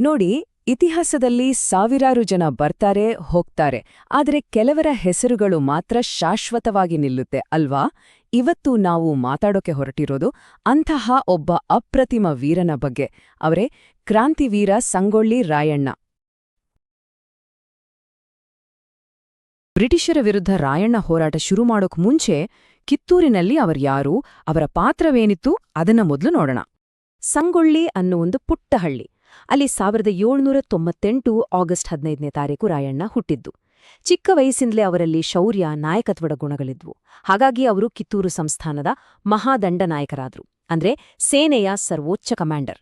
ನೋಡಿ, ಇತಿಹಾಸದಲ್ಲಿ ಸಾವಿರಾರು ಜನ ಬರ್ತಾರೆ ಹೋಗ್ತಾರೆ, ಆದರೆ ಕೆಲವರ ಹೆಸರುಗಳು ಮಾತ್ರ ಶಾಶ್ವತವಾಗಿ ನಿಲ್ಲುತ್ತೆ ಅಲ್ವಾ? ಇವತ್ತು ನಾವು ಮಾತಾಡೋಕೆ ಹೊರಟಿರೋದು ಅಂತಹ ಒಬ್ಬ ಅಪ್ರತಿಮ ವೀರನ ಬಗ್ಗೆ. ಅವರೇ ಕ್ರಾಂತಿವೀರ ಸಂಗೊಳ್ಳಿ ರಾಯಣ್ಣ. ಬ್ರಿಟಿಷರ ವಿರುದ್ಧ ರಾಯಣ್ಣ ಹೋರಾಟ ಶುರು ಮಾಡೋಕ್ ಮುಂಚೆ ಕಿತ್ತೂರಿನಲ್ಲಿ ಅವರ್ಯಾರು, ಅವರ ಪಾತ್ರವೇನಿತ್ತು ಅದನ್ನ ಮೊದಲು ನೋಡೋಣ. ಸಂಗೊಳ್ಳಿ ಅನ್ನೋ ಒಂದು ಪುಟ್ಟ ಹಳ್ಳಿ. ಅಲ್ಲಿ 1798 ಆಗಸ್ಟ್ 15ನೇ ತಾರೀಕು ರಾಯಣ್ಣ ಹುಟ್ಟಿದ್ದು. ಚಿಕ್ಕ ವಯಸ್ಸಿಂದಲೇ ಅವರಲ್ಲಿ ಶೌರ್ಯ, ನಾಯಕತ್ವದ ಗುಣಗಳಿದ್ವು. ಹಾಗಾಗಿ ಅವರು ಕಿತ್ತೂರು ಸಂಸ್ಥಾನದ ಮಹಾದಂಡನಾಯಕರಾದ್ರು, ಅಂದ್ರೆ ಸೇನೆಯ ಸರ್ವೋಚ್ಚ ಕಮಾಂಡರ್.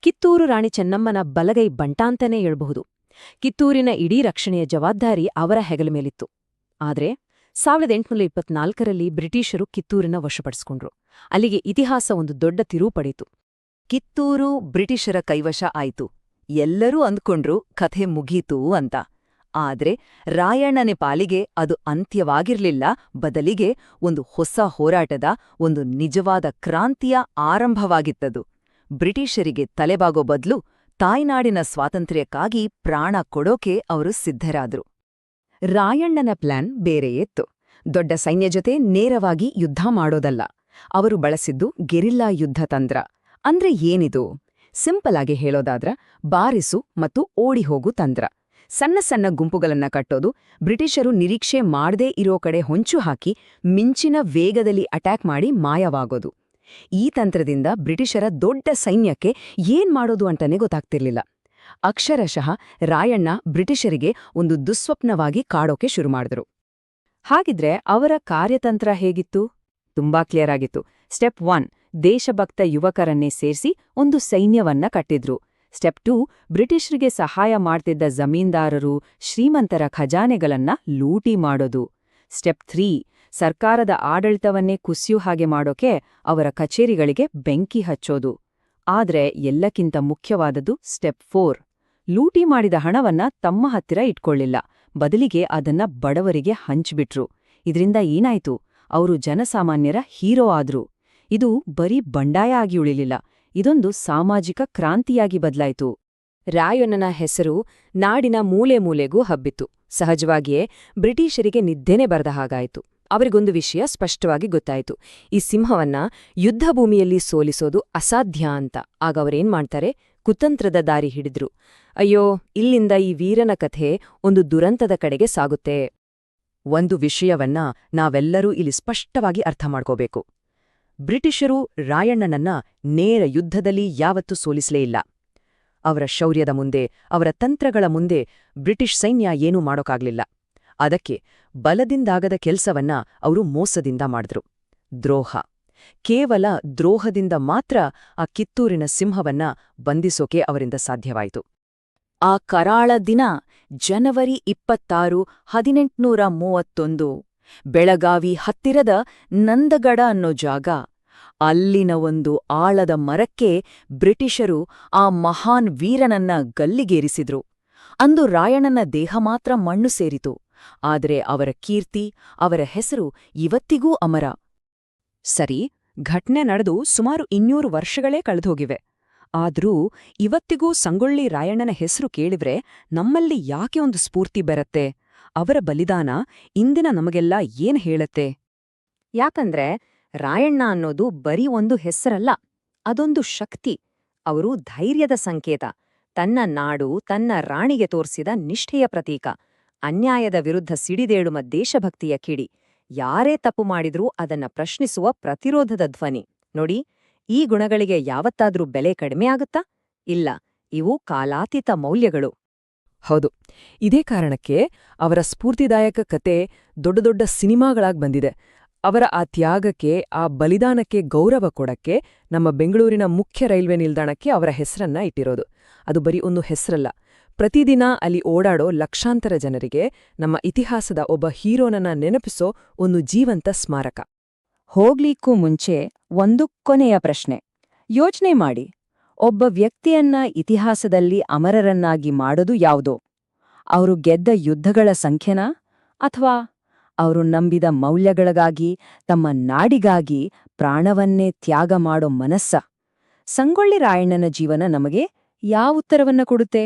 ಕಿತ್ತೂರು ರಾಣಿ ಚೆನ್ನಮ್ಮನ ಬಲಗೈ ಬಂಟ ಅಂತಾನೇ ಹೇಳ್ಬಹುದು. ಕಿತ್ತೂರಿನ ಇಡೀ ರಕ್ಷಣೆಯ ಜವಾಬ್ದಾರಿ ಅವರ ಹೆಗಲ ಮೇಲಿತ್ತು. ಆದ್ರೆ 1824ರಲ್ಲಿ ಬ್ರಿಟಿಷರು ಕಿತ್ತೂರಿನ ವಶಪಡಿಸಿಕೊಂಡ್ರು. ಅಲ್ಲಿಗೆ ಇತಿಹಾಸ ಒಂದು ದೊಡ್ಡ ತಿರುವು ಪಡೀತು. ಕಿತ್ತೂರು ಬ್ರಿಟಿಷರ ಕೈವಶ ಆಯ್ತು. ಎಲ್ಲರೂ ಅಂದ್ಕೊಂಡ್ರು ಕಥೆ ಮುಗೀತು ಅಂತ. ಆದ್ರೆ ರಾಯಣ್ಣನ ಪಾಲಿಗೆ ಅದು ಅಂತ್ಯವಾಗಿರ್ಲಿಲ್ಲ. ಬದಲಿಗೆ ಒಂದು ಹೊಸ ಹೋರಾಟದ, ಒಂದು ನಿಜವಾದ ಕ್ರಾಂತಿಯ ಆರಂಭವಾಗಿತ್ತದು. ಬ್ರಿಟಿಷರಿಗೆ ತಲೆಬಾಗೋ ಬದಲು ತಾಯ್ನಾಡಿನ ಸ್ವಾತಂತ್ರ್ಯಕ್ಕಾಗಿ ಪ್ರಾಣ ಕೊಡೋಕೆ ಅವರು ಸಿದ್ಧರಾದ್ರು. ರಾಯಣ್ಣನ ಪ್ಲಾನ್ ಬೇರೆಯಿತ್ತು. ದೊಡ್ಡ ಸೈನ್ಯ ಜೊತೆ ನೇರವಾಗಿ ಯುದ್ಧ ಮಾಡೋದಲ್ಲ. ಅವರು ಬಳಸಿದ್ದು ಗೆರಿಲ್ಲಾ ಯುದ್ಧ ತಂತ್ರ. ಅಂದ್ರೆ ಏನಿದು? ಸಿಂಪಲ್ ಆಗಿ ಹೇಳೋದಾದ್ರ ಬಾರಿಸು ಮತ್ತು ಓಡಿಹೋಗು ತಂತ್ರ. ಸಣ್ಣ ಸಣ್ಣ ಗುಂಪುಗಳನ್ನ ಕಟ್ಟೋದು, ಬ್ರಿಟಿಷರು ನಿರೀಕ್ಷೆ ಮಾಡದೇ ಇರೋ ಕಡೆ ಹೊಂಚು ಹಾಕಿ ಮಿಂಚಿನ ವೇಗದಲ್ಲಿ ಅಟ್ಯಾಕ್ ಮಾಡಿ ಮಾಯವಾಗೋದು. ಈ ತಂತ್ರದಿಂದ ಬ್ರಿಟಿಷರ ದೊಡ್ಡ ಸೈನ್ಯಕ್ಕೆ ಏನ್ ಮಾಡೋದು ಅಂತಾನೆ ಗೊತ್ತಾಗ್ತಿರ್ಲಿಲ್ಲ. ಅಕ್ಷರಶಃ ರಾಯಣ್ಣ ಬ್ರಿಟಿಷರಿಗೆ ಒಂದು ದುಸ್ವಪ್ನವಾಗಿ ಕಾಡೋಕೆ ಶುರು ಮಾಡಿದ್ರು. ಹಾಗಿದ್ರೆ ಅವರ ಕಾರ್ಯತಂತ್ರ ಹೇಗಿತ್ತು? ತುಂಬಾ ಕ್ಲಿಯರ್ ಆಗಿತ್ತು. ಸ್ಟೆಪ್ 1, ದೇಶಭಕ್ತ ಯುವಕರನ್ನೇ ಸೇರಿಸಿ ಒಂದು ಸೈನ್ಯವನ್ನ ಕಟ್ಟಿದ್ರು. ಸ್ಟೆಪ್ 2, ಬ್ರಿಟಿಷರಿಗೆ ಸಹಾಯ ಮಾಡ್ತಿದ್ದ ಜಮೀನ್ದಾರರು, ಶ್ರೀಮಂತರ ಖಜಾನೆಗಳನ್ನ ಲೂಟಿ ಮಾಡೋದು. ಸ್ಟೆಪ್ 3, ಸರ್ಕಾರದ ಆಡಳಿತವನ್ನೇ ಕುಸಿಯೋ ಹಾಗೆ ಮಾಡೋಕೆ ಅವರ ಕಚೇರಿಗಳಿಗೆ ಬೆಂಕಿ ಹಚ್ಚೋದು. ಆದ್ರೆ ಎಲ್ಲಕ್ಕಿಂತ ಮುಖ್ಯವಾದದ್ದು ಸ್ಟೆಪ್ 4. ಲೂಟಿ ಮಾಡಿದ ಹಣವನ್ನ ತಮ್ಮ ಹತ್ತಿರ ಇಟ್ಕೊಳ್ಳಿಲ್ಲ, ಬದಲಿಗೆ ಅದನ್ನ ಬಡವರಿಗೆ ಹಂಚ್ಬಿಟ್ರು. ಇದರಿಂದ ಏನಾಯ್ತು? ಅವರು ಜನಸಾಮಾನ್ಯರ ಹೀರೋ ಆದ್ರು. ಇದು ಬರೀ ಬಂಡಾಯ ಆಗಿ ಉಳಿಲಿಲ್ಲ, ಇದೊಂದು ಸಾಮಾಜಿಕ ಕ್ರಾಂತಿಯಾಗಿ ಬದಲಾಯಿತು. ರಾಯಣ್ಣನ ಹೆಸರು ನಾಡಿನ ಮೂಲೆ ಮೂಲೆಗೂ ಹಬ್ಬಿತ್ತು. ಸಹಜವಾಗಿಯೇ ಬ್ರಿಟಿಷರಿಗೆ ನಿದ್ದೆನೆ ಬರದ ಹಾಗಾಯಿತು. ಅವರಿಗೊಂದು ವಿಷಯ ಸ್ಪಷ್ಟವಾಗಿ ಗೊತ್ತಾಯಿತು: ಈ ಸಿಂಹವನ್ನ ಯುದ್ಧಭೂಮಿಯಲ್ಲಿ ಸೋಲಿಸೋದು ಅಸಾಧ್ಯ ಅಂತ. ಆಗ ಅವರೇನ್ ಮಾಡ್ತಾರೆ? ಕುತಂತ್ರದ ದಾರಿ ಹಿಡಿದ್ರು. ಅಯ್ಯೋ, ಇಲ್ಲಿಂದ ಈ ವೀರನ ಕಥೆ ಒಂದು ದುರಂತದ ಕಡೆಗೆ ಸಾಗುತ್ತೆ. ಒಂದು ವಿಷಯವನ್ನ ನಾವೆಲ್ಲರೂ ಇಲ್ಲಿ ಸ್ಪಷ್ಟವಾಗಿ ಅರ್ಥ ಮಾಡ್ಕೋಬೇಕು. ಬ್ರಿಟಿಷರು ರಾಯಣ್ಣನನ್ನ ನೇರ ಯುದ್ಧದಲ್ಲಿ ಯಾವತ್ತೂ ಸೋಲಿಸಲೇ ಇಲ್ಲ. ಅವರ ಶೌರ್ಯದ ಮುಂದೆ, ಅವರ ತಂತ್ರಗಳ ಮುಂದೆ ಬ್ರಿಟಿಷ್ ಸೈನ್ಯ ಏನೂ ಮಾಡೋಕ್ಕಾಗ್ಲಿಲ್ಲ. ಅದಕ್ಕೆ ಬಲದಿಂದಾಗದ ಕೆಲ್ಸವನ್ನ ಅವರು ಮೋಸದಿಂದ ಮಾಡಿದ್ರು. ದ್ರೋಹ. ಕೇವಲ ದ್ರೋಹದಿಂದ ಮಾತ್ರ ಆ ಕಿತ್ತೂರಿನ ಸಿಂಹವನ್ನ ಬಂಧಿಸೋಕೆ ಅವರಿಂದ ಸಾಧ್ಯವಾಯಿತು. ಆ ಕರಾಳ ದಿನ ಜನವರಿ 26, 1831. ಬೆಳಗಾವಿ ಹತ್ತಿರದ ನಂದಗಡ ಅನ್ನೋ ಜಾಗ. ಅಲ್ಲಿನ ಒಂದು ಆಳದ ಮರಕ್ಕೆ ಬ್ರಿಟಿಷರು ಆ ಮಹಾನ್ ವೀರನನ್ನ ಗಲ್ಲಿಗೇರಿಸಿದ್ರು. ಅಂದು ರಾಯಣ್ಣನ ದೇಹ ಮಾತ್ರ ಮಣ್ಣು ಸೇರಿತು. ಆದರೆ ಅವರ ಕೀರ್ತಿ, ಅವರ ಹೆಸರು ಇವತ್ತಿಗೂ ಅಮರ. ಸರಿ, ಘಟನೆ ನಡೆದು ಸುಮಾರು 200 ವರ್ಷಗಳೇ ಕಳೆದೋಗಿವೆ. ಆದ್ರೂ ಇವತ್ತಿಗೂ ಸಂಗೊಳ್ಳಿ ರಾಯಣ್ಣನ ಹೆಸರು ಕೇಳಿದ್ರೆ ನಮ್ಮಲ್ಲಿ ಯಾಕೆ ಒಂದು ಸ್ಫೂರ್ತಿ ಬರತ್ತೆ? ಅವರ ಬಲಿದಾನ ಇಂದಿನ ನಮಗೆಲ್ಲ ಏನ್ ಹೇಳತ್ತೆ? ಯಾಕಂದ್ರೆ ರಾಯಣ್ಣ ಅನ್ನೋದು ಬರೀ ಒಂದು ಹೆಸರಲ್ಲ, ಅದೊಂದು ಶಕ್ತಿ. ಅವರು ಧೈರ್ಯದ ಸಂಕೇತ, ತನ್ನ ನಾಡು, ತನ್ನ ರಾಣಿಗೆ ತೋರಿಸಿದ ನಿಷ್ಠೆಯ ಪ್ರತೀಕ, ಅನ್ಯಾಯದ ವಿರುದ್ಧ ಸಿಡಿದೇಳುವ ದೇಶಭಕ್ತಿಯ ಕಿಡಿ. ಯಾರೇ ತಪ್ಪು ಮಾಡಿದ್ರೂ ಅದನ್ನ ಪ್ರಶ್ನಿಸುವ ಪ್ರತಿರೋಧದ ಧ್ವನಿ. ನೋಡಿ, ಈ ಗುಣಗಳಿಗೆ ಯಾವತ್ತಾದ್ರೂ ಬೆಲೆ ಕಡಿಮೆ ಆಗುತ್ತಾ? ಇಲ್ಲ, ಇವು ಕಾಲಾತೀತ ಮೌಲ್ಯಗಳು. ಹೌದು, ಇದೇ ಕಾರಣಕ್ಕೆ ಅವರ ಸ್ಫೂರ್ತಿದಾಯಕ ಕತೆ ದೊಡ್ಡ ದೊಡ್ಡ ಸಿನಿಮಾಗಳಾಗಿ ಬಂದಿದೆ. ಅವರ ಆ ತ್ಯಾಗಕ್ಕೆ, ಆ ಬಲಿದಾನಕ್ಕೆ ಗೌರವ ಕೊಡಕ್ಕೆ ನಮ್ಮ ಬೆಂಗಳೂರಿನ ಮುಖ್ಯ ರೈಲ್ವೆ ನಿಲ್ದಾಣಕ್ಕೆ ಅವರ ಹೆಸರನ್ನ ಇಟ್ಟಿರೋದು. ಅದು ಬರೀ ಒಂದು ಹೆಸರಲ್ಲ, ಪ್ರತಿದಿನ ಅಲ್ಲಿ ಓಡಾಡೋ ಲಕ್ಷಾಂತರ ಜನರಿಗೆ ನಮ್ಮ ಇತಿಹಾಸದ ಒಬ್ಬ ಹೀರೋನನ್ನ ನೆನಪಿಸೋ ಒಂದು ಜೀವಂತ ಸ್ಮಾರಕ. ಹೋಗ್ಲಿಕ್ಕೂ ಮುಂಚೆ ಒಂದು ಕೊನೆಯ ಪ್ರಶ್ನೆ. ಯೋಚನೆ ಮಾಡಿ, ಒಬ್ಬ ವ್ಯಕ್ತಿಯನ್ನ ಇತಿಹಾಸದಲ್ಲಿ ಅಮರರನ್ನಾಗಿ ಮಾಡೋದು ಯಾವುದೋ? ಅವರು ಗೆದ್ದ ಯುದ್ಧಗಳ ಸಂಖ್ಯೆನಾ? ಅಥವಾ ಅವರು ನಂಬಿದ ಮೌಲ್ಯಗಳಿಗಾಗಿ, ತಮ್ಮ ನಾಡಿಗಾಗಿ ಪ್ರಾಣವನ್ನೇ ತ್ಯಾಗ ಮಾಡೋ ಮನಸ್ಸ? ಸಂಗೊಳ್ಳಿ ರಾಯಣ್ಣನ ಜೀವನ ನಮಗೆ ಯಾವ ಉತ್ತರವನ್ನ ಕೊಡುತ್ತೆ?